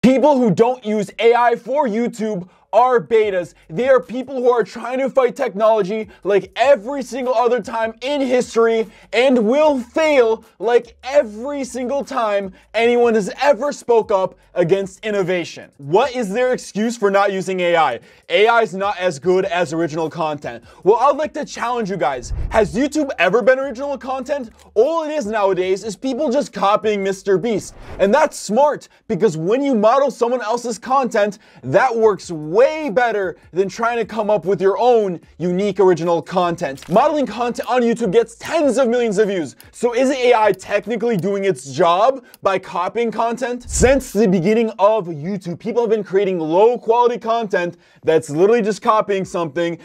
People who don't use AI for YouTube are betas. They are people who are trying to fight technology like every single other time in history and will fail like every single time anyone has ever spoke up against innovation. What is their excuse for not using AI? AI is not as good as original content. Well, I'd like to challenge you guys. Has YouTube ever been original content? All it is nowadays is people just copying Mr. Beast. And that's smart because when you model someone else's content, that works way better than trying to come up with your own unique original content. Modeling content on YouTube gets tens of millions of views. So is AI technically doing its job by copying content? Since the beginning of YouTube, people have been creating low quality content that's literally just copying something,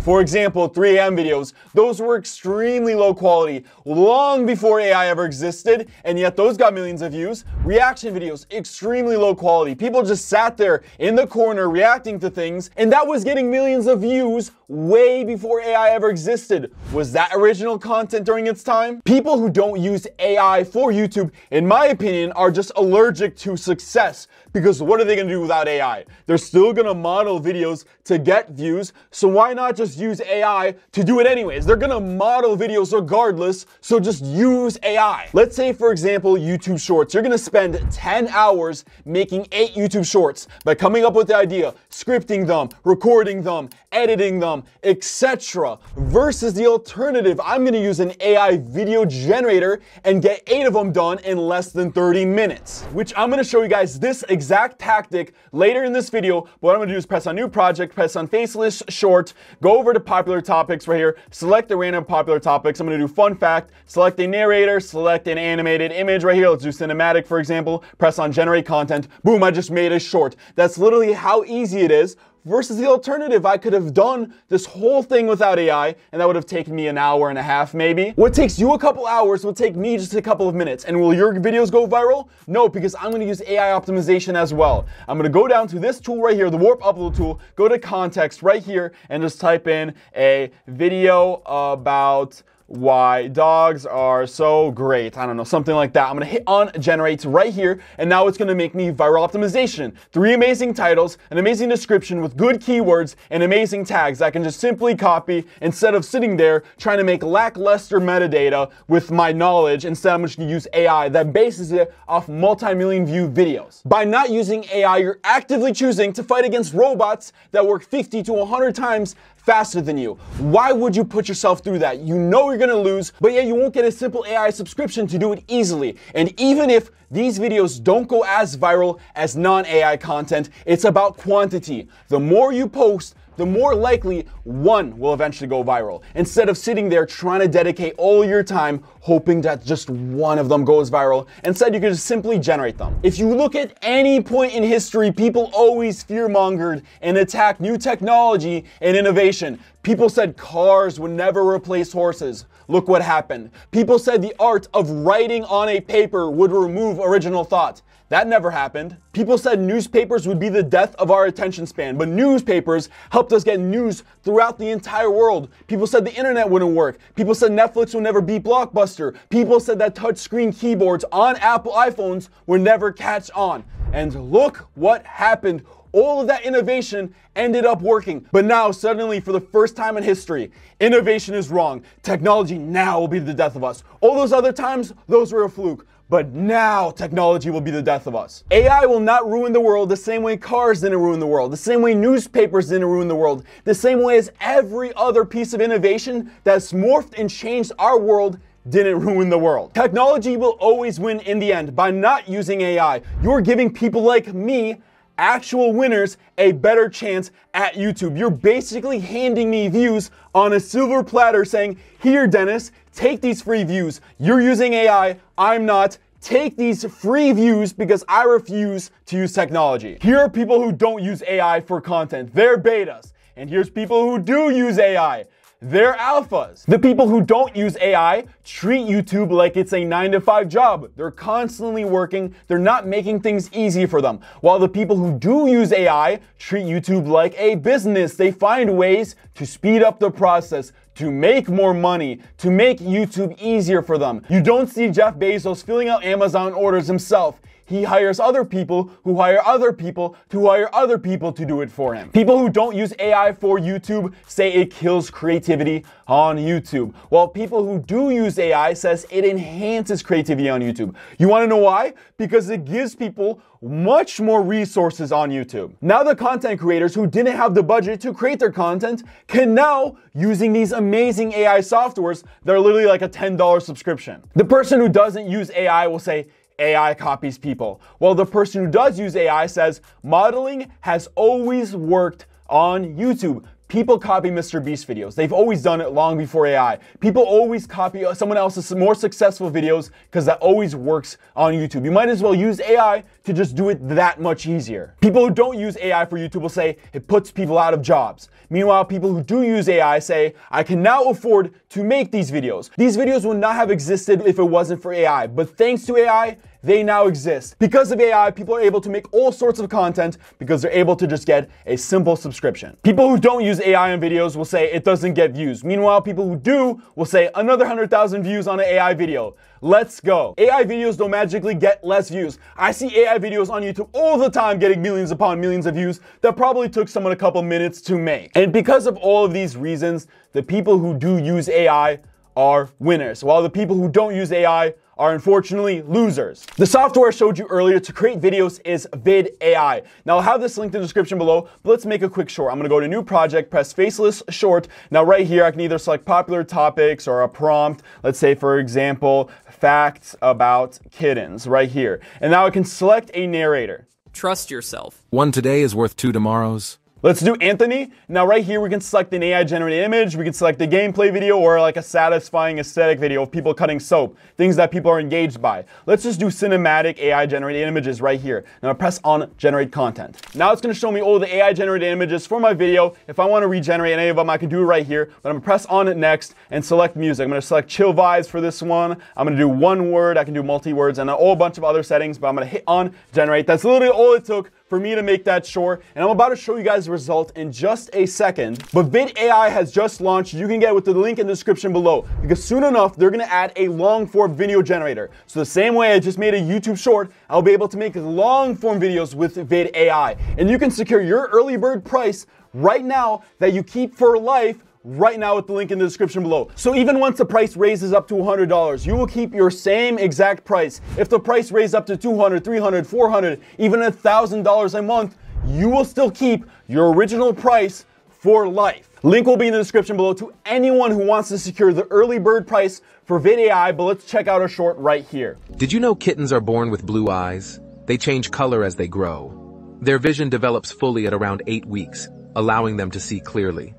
For example, 3 a.m. videos. Those were extremely low quality long before AI ever existed, and yet those got millions of views. Reaction videos, extremely low quality. People just sat there in the corner reacting to things, and that was getting millions of views way before AI ever existed. Was that original content during its time? People who don't use AI for YouTube, in my opinion, are just allergic to success, because what are they going to do without AI? They're still going to model videos to get views, so why not just use AI to do it anyways? They're going to model videos regardless, so just use AI. Let's say, for example, YouTube Shorts. You're going to spend 10 hours making 8 YouTube Shorts by coming up with the idea, scripting them, recording them, editing them, etc. Versus the alternative, I'm going to use an AI video generator and get 8 of them done in less than 30 minutes. Which I'm going to show you guys this exact tactic later in this video. But what I'm going to do is press on new project, press on faceless short, go over to popular topics right here, select the random popular topics. I'm going to do fun fact, select a narrator, select an animated image right here. Let's do cinematic, for example. Press on generate content. Boom, I just made a short. That's literally how easy it is. Versus the alternative, I could have done this whole thing without AI, and that would have taken me an hour and a half maybe. What takes you a couple hours will take me just a couple of minutes. And will your videos go viral? No, because I'm going to use AI optimization as well. I'm going to go down to this tool right here, the Warp Upload tool, go to context right here, and just type in a video about why dogs are so great. I don't know, something like that. I'm going to hit on generate right here, and now it's going to make me viral optimization. 3 amazing titles, an amazing description with good keywords, and amazing tags I can just simply copy instead of sitting there trying to make lackluster metadata with my knowledge. Instead, I'm just going to use AI that bases it off multi-million view videos. By not using AI, you're actively choosing to fight against robots that work 50 to 100 times faster than you. Why would you put yourself through that? You know you're gonna lose, but yet you won't get a simple AI subscription to do it easily. And even if these videos don't go as viral as non-AI content, it's about quantity. The more you post, the more likely one will eventually go viral. Instead of sitting there trying to dedicate all your time hoping that just one of them goes viral, instead you can just simply generate them. If you look at any point in history, people always fear-mongered and attacked new technology and innovation. People said cars would never replace horses. Look what happened. People said the art of writing on a paper would remove original thought. That never happened. People said newspapers would be the death of our attention span, but newspapers helped us get news throughout the entire world. People said the internet wouldn't work. People said Netflix would never be Blockbuster. People said that touchscreen keyboards on Apple iPhones would never catch on. And look what happened. All of that innovation ended up working. But now, suddenly, for the first time in history, innovation is wrong. Technology now will be the death of us. All those other times, those were a fluke. But now technology will be the death of us. AI will not ruin the world the same way cars didn't ruin the world, the same way newspapers didn't ruin the world, the same way as every other piece of innovation that's morphed and changed our world didn't ruin the world. Technology will always win in the end. By not using AI, you're giving people like me, actual winners, a better chance at YouTube. You're basically handing me views on a silver platter saying, here, Dennis, take these free views. You're using AI, I'm not. Take these free views because I refuse to use technology. Here are people who don't use AI for content. They're betas. And here's people who do use AI. They're alphas. The people who don't use AI treat YouTube like it's a 9-to-5 job. They're constantly working. They're not making things easy for them. While the people who do use AI treat YouTube like a business. They find ways to speed up the process, to make more money, to make YouTube easier for them. You don't see Jeff Bezos filling out Amazon orders himself. he hires other people who hire other people to hire other people to do it for him. People who don't use AI for YouTube say it kills creativity on YouTube, while people who do use AI says it enhances creativity on YouTube. You want to know why? Because it gives people much more resources on YouTube. Now the content creators who didn't have the budget to create their content can now, using these amazing AI softwares, they're literally like a $10 subscription. The person who doesn't use AI will say, AI copies people. While the person who does use AI says, modeling has always worked on YouTube. People copy Mr. Beast videos. They've always done it long before AI. People always copy someone else's more successful videos because that always works on YouTube. You might as well use AI to just do it that much easier. People who don't use AI for YouTube will say it puts people out of jobs. Meanwhile, people who do use AI say, I can now afford to make these videos. These videos would not have existed if it wasn't for AI, but thanks to AI, they now exist. Because of AI, people are able to make all sorts of content because they're able to just get a simple subscription. People who don't use AI in videos will say it doesn't get views. Meanwhile, people who do will say another 100,000 views on an AI video. Let's go. AI videos don't magically get less views. I see AI videos on YouTube all the time getting millions upon millions of views that probably took someone a couple minutes to make. And because of all of these reasons, the people who do use AI are winners, while the people who don't use AI are unfortunately losers. The software I showed you earlier to create videos is vid.ai. Now I'll have this linked in the description below, but let's make a quick short. I'm gonna go to new project, press faceless short. Now right here, I can either select popular topics or a prompt. Let's say, for example, facts about kittens right here. And now I can select a narrator. Trust yourself. One today is worth two tomorrows. Let's do Anthony. Now right here, we can select an AI generated image. We can select a gameplay video or like a satisfying aesthetic video of people cutting soap, things that people are engaged by. Let's just do cinematic AI generated images right here. Now I press on generate content. Now it's gonna show me all the AI generated images for my video. If I wanna regenerate any of them, I can do it right here, but I'm gonna press on it next and select music. I'm gonna select chill vibes for this one. I'm gonna do one word, I can do multi-words and a whole bunch of other settings, but I'm gonna hit on generate. That's literally all it took for me to make that short, and I'm about to show you guys the result in just a second. But vid.ai has just launched. You can get it with the link in the description below, because soon enough they're gonna add a long form video generator. So the same way I just made a YouTube short, I'll be able to make long form videos with vid.ai, and you can secure your early bird price right now that you keep for life right now with the link in the description below. So even once the price raises up to $100, you will keep your same exact price. If the price raises up to $200, $300, $400, even $1,000 a month, you will still keep your original price for life. Link will be in the description below to anyone who wants to secure the early bird price for vid.ai, but let's check out a short right here. Did you know kittens are born with blue eyes? They change color as they grow. Their vision develops fully at around 8 weeks, allowing them to see clearly.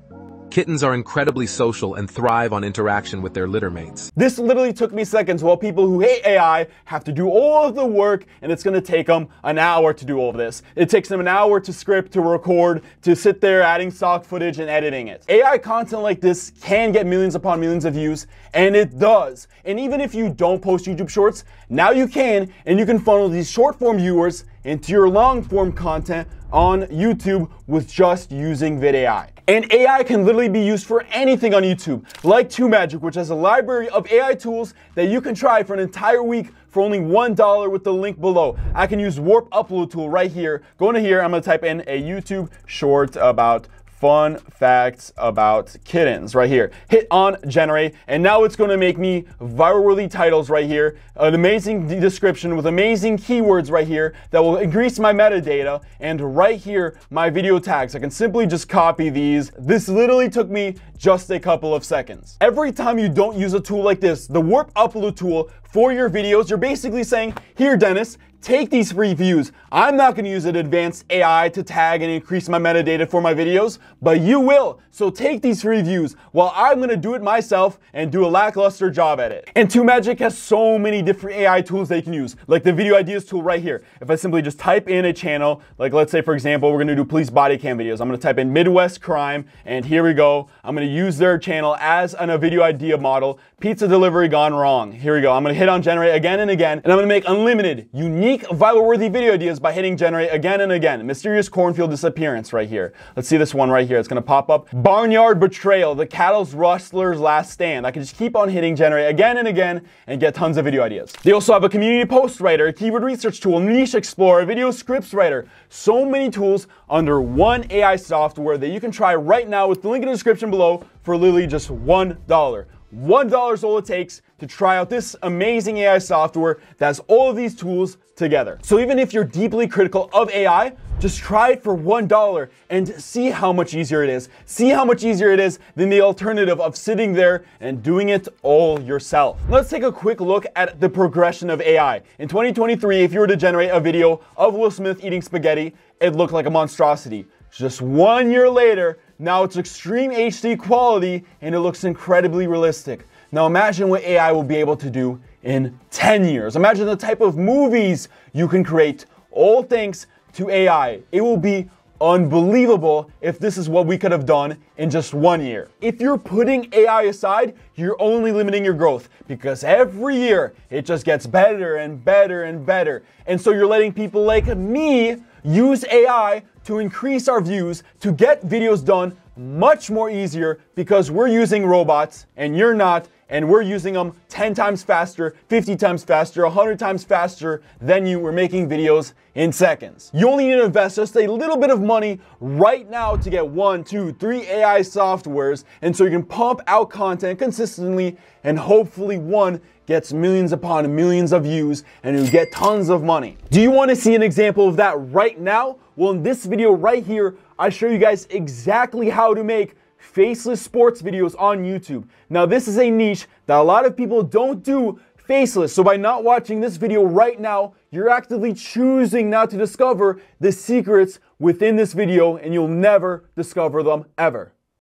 Kittens are incredibly social and thrive on interaction with their litter mates. This literally took me seconds, while people who hate AI have to do all of the work, and it's gonna take them an hour to do all of this. It takes them an hour to script, to record, to sit there adding stock footage and editing it. AI content like this can get millions upon millions of views, and it does. And even if you don't post YouTube shorts, now you can, and you can funnel these short form viewers into your long form content on YouTube with just using vid.ai. And AI can literally be used for anything on YouTube, like TubeMagic, which has a library of AI tools that you can try for an entire week for only $1 with the link below. I can use Warp Upload tool right here. Go into here, I'm gonna type in a YouTube short about fun facts about kittens right here. Hit on generate, and now it's going to make me viral-worthy titles right here, an amazing description with amazing keywords right here that will increase my metadata, and right here my video tags. I can simply just copy these. This literally took me just a couple of seconds. Every time you don't use a tool like this, the Warp Upload tool for your videos, you're basically saying, here Dennis, take these free views. I'm not going to use an advanced AI to tag and increase my metadata for my videos, but you will. So take these free views while I'm going to do it myself and do a lackluster job at it. And TubeMagic has so many different AI tools that you can use, like the video ideas tool right here. If I simply just type in a channel, like let's say for example, we're going to do police body cam videos. I'm going to type in Midwest crime, and here we go. I'm going to use their channel as a video idea model. Pizza delivery gone wrong. Here we go. I'm going to hit on generate again and again, and I'm going to make unlimited, unique unique, viral-worthy video ideas by hitting generate again and again. Mysterious cornfield disappearance right here. Let's see this one right here. It's going to pop up. Barnyard betrayal, the cattle's rustler's last stand. I can just keep on hitting generate again and again and get tons of video ideas. They also have a community post writer, a keyword research tool, niche explorer, video scripts writer. So many tools under one AI software that you can try right now with the link in the description below for literally just $1. $1 is all it takes to try out this amazing AI software that has all of these tools together. So even if you're deeply critical of AI, just try it for $1 and see how much easier it is. See how much easier it is than the alternative of sitting there and doing it all yourself. Let's take a quick look at the progression of AI. In 2023, if you were to generate a video of Will Smith eating spaghetti, it looked like a monstrosity. Just 1 year later, now it's extreme HD quality and it looks incredibly realistic. Now imagine what AI will be able to do in 10 years. Imagine the type of movies you can create, all thanks to AI. It will be unbelievable if this is what we could have done in just 1 year. If you're putting AI aside, you're only limiting your growth because every year it just gets better and better and better. And so you're letting people like me use AI to increase our views, to get videos done much more easier because we're using robots and you're not, and we're using them 10 times faster, 50 times faster, 100 times faster than you. We're making videos in seconds. You only need to invest just a little bit of money right now to get 1, 2, 3 AI softwares, and so you can pump out content consistently and hopefully one gets millions upon millions of views and you get tons of money. Do you want to see an example of that right now? Well, in this video right here, I show you guys exactly how to make faceless sports videos on YouTube. Now, this is a niche that a lot of people don't do faceless. So by not watching this video right now, you're actively choosing not to discover the secrets within this video and you'll never discover them ever.